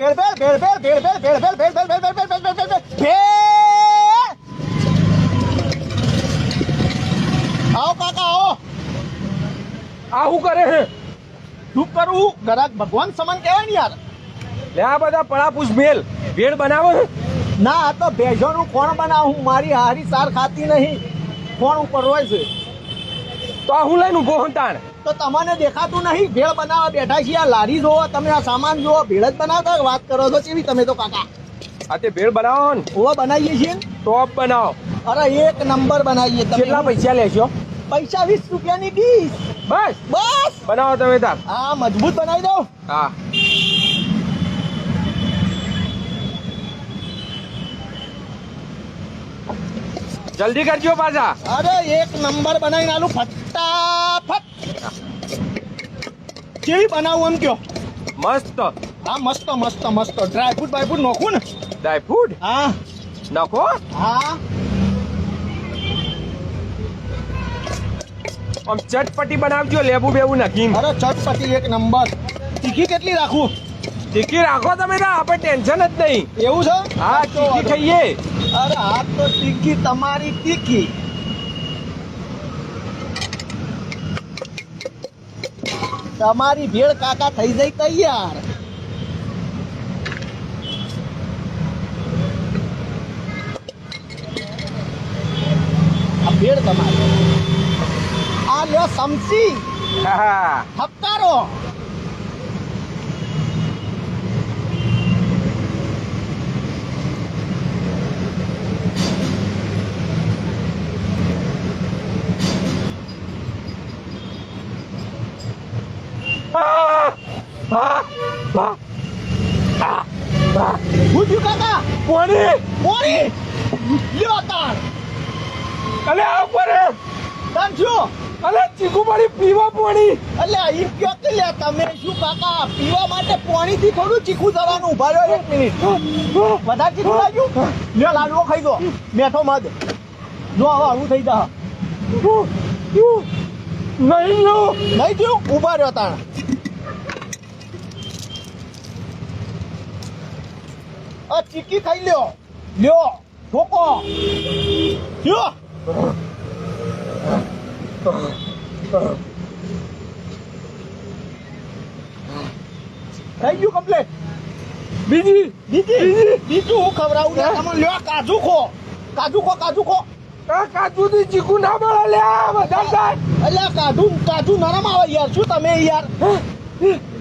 આવો કાકા આવો. આ શું કરે છે? શું કરું? ગરાક ભગવાન સમાન કહેવાય ને યાર. લે આ બધા પડાપૂછ ભેળ બનાવે છે? ના આ તો ભેજોનું કોણ બનાવું? મારી હારી સાર ખાતી નહીં, કોણ ઉપર હોય છે. તો આ હું લઈને ઉભો હંતાણ. તો તમને દેખાતું નહીં? ભેળ બનાવવા બેઠા છીએ. આ લારી જોવો તમે, આ સામાન જોવો. ભેળ જ બનાવતા વાત કરો છો કેવી તમે તો કાકા? આ તે ભેળ બનાવો ને ઓવા બનાવીએ છીએ ને? ટોપ બનાવો. અરે એક નંબર બનાવીએ. તમે કેટલા પૈસા લેશો? પૈસા 20 રૂપિયાની ડીશ. બસ બસ બનાવો તમે તાર. હા મજબૂત બનાવી દો. હા જલ્દી કરજો પાછા. અરે એક નંબર બનાવીને આલું ફટાફટ. કેવી બનાવું એમ કયો? મસ્ત. હા મસ્ત મસ્ત મસ્ત. ડ્રાયફ્રૂટ બાયફ્રૂટ નાખું ને? ડ્રાયફ્રૂટ હા નાખો. હા આમ ચટપટી બનાવજો, લેબુ બેબુ નાખીને. અરે ચટપટી એક નંબર. તીખી કેટલી રાખું? તીખી રાખો તમે તો, આપણે ટેન્શન જ નહીં. એવું છે? હા તીખી ખાઈએ. અરે આ તો તીખી તમારી તીખી. તમારી ભેળ કાકા થઈ જાય તૈયાર. આ ભેળ તમારી. આ લ્યો સમસી હા હપકારો. હું થયું કાકા? કોની મોરી લ્યો તાર. અલે આ ઉપર તન શું? અલે ચીકુ પાણી પીવા પાણી. એટલે ઈ કયો કે લ્યા તમે શું કાકા? પીવા માટે પાણીથી થોડું ચીકું જવાનું. ઉભા રહ્યો 1 મિનિટ. વધારે ચીકું લાગ્યું? લ્યો લાડવો ખાઈ દો. બેઠો મધ જો હવે આવું થઈ જા. નહીં લો નહીં થયું? ઉભા રહ્યો તાણ. આ ચીકી ખાઈ લ્યો. લ્યો ઠોકો. લ્યો થઈ ગયું કમ્પ્લેટ. બીજી બીજું હું ખવડાવું ને તમે? લ્યો કાજુ ખો. કાજુ ખો. કાજુ ખો. કાજુ થી ચીકુ ના મળે. લે બધા થાય. અલ્યા કાજુ નરમ આવે યાર. શું તમે યાર?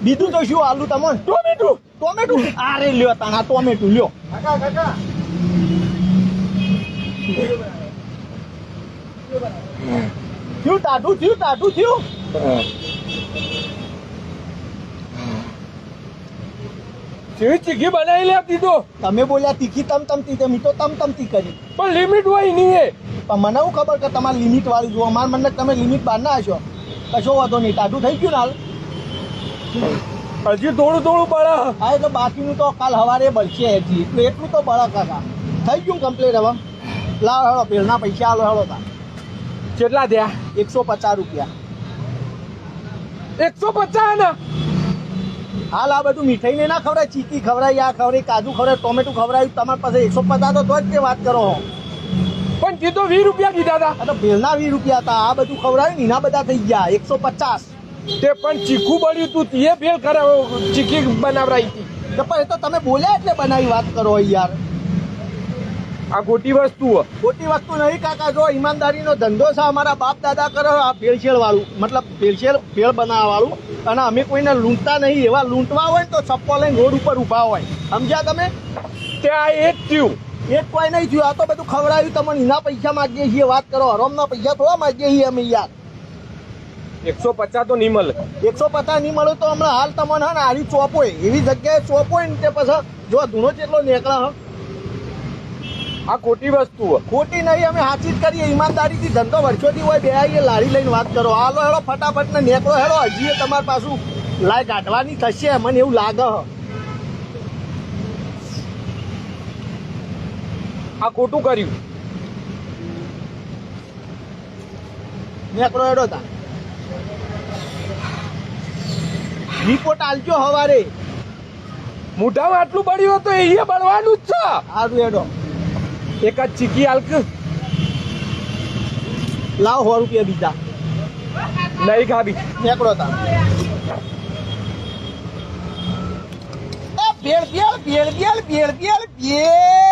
બીજું તો શું આલુ તમને? ટોમેટું. અરે લ્યો તાણા ટોમેટું લ્યો. કાકા થયું ટાઢું થયું. ચીકી બનાવી લે દીધો. તમે બોલ્યા તીખી તમતમતી, મીઠો તમતમતી કરી. પણ લિમિટ હોય નહીં એ. પણ મને શું ખબર કે તમારે લિમિટ વાળી જુઓ. મારા મને તમે લિમિટ બહાર ના હશો. કશો વાંધો નહીં. ટાઢું થઈ ગયું ને હાલ? હજી થોડું બળે. હા એટલે બાકીનું તો કાલ સવારે બળશે હજી. એટલું તો બળે કાકા. થઈ ગયું કમ્પ્લીટ હવે. લાવો હેડો ભેળના પૈસા આલો હેડો તા. કેટલા થયા? 150 રૂપિયા. 150 ને? હાલ આ બધું મીઠાઈ ને ના ખવડાય. ચીકી ખવડાય, આ ખવડાય, કાજુ ખવડાય, ટોમેટું ખવડાય. તમારી પાસે 150 તો જ તે વાત કરો. પણ કીધો 20 રૂપિયા કીધા હતા. આ તો ભેળના 20 રૂપિયા હતા. આ બધું ખવડાયું ને એના બધા થઈ ગયા 150. તે પણ ચીકુ બળ્યું તું તે ભેળ કરાવો. ચીકી બનાવરાઈ હતી. તો પણ એ તો તમે બોલ્યા એટલે બનાવી વાત કરો યાર. આ ખોટી વસ્તુ. ખોટી વસ્તુ નહીં કાકા. જો ઈમાનદારીનો ધંધો છે. અમારા બાપ દાદા કરે આ ભેળસેળ વાળું, મતલબ ભેળ બનાવવા વાળું. અને અમે કોઈને લૂંટતા નહીં. એવા લૂંટવા હોય ને તો ચપ્પો લઈને રોડ ઉપર ઊભા હોય. સમજ્યા તમે? ત્યાં એ જ થયું. એક કોઈ નહીં થયું. આ તો બધું ખવડાવ્યું તમને. એના પૈસા માગીએ છીએ. વાત કરો. હરોમના પૈસા થોડા માગીએ છીએ અમે યાર. 150 તો નહીં મળે. 150 નહીં મળે તો હમણાં હાલ તમને હા ને આરી ચોપોય એવી જગ્યાએ ચોપોય ને તે પછી જો ધૂણો જેટલો નીકળે. આ ખોટી વસ્તુ. ખોટી નહીં. અમે સાચી જ કરીએ. ઈમાનદારીથી ધંધો વર્ષોથી હોય. બે આવીએ લારી લઈને વાત કરો. હાલો હેડો ફટાફટ ને નીકળો હેડો. હજી તમારી પાછું લાય કાઢવાની થશે મને એવું લાગે. આ ખોટું કર્યું. નીકળો હેડો તા. રિપોર્ટ આલજો હવારે. મોઢામાં આટલું બળ્યું હતું એ બળવાનું જ છે. સારું હેડો એક જ ચીકી હાલક લાવ 100 રૂપિયા બીજા નહીં ખાવી. નીકળો તાર ભેળ ભેળ ભેળ ભેળ ભેળ ભેળ ભેળ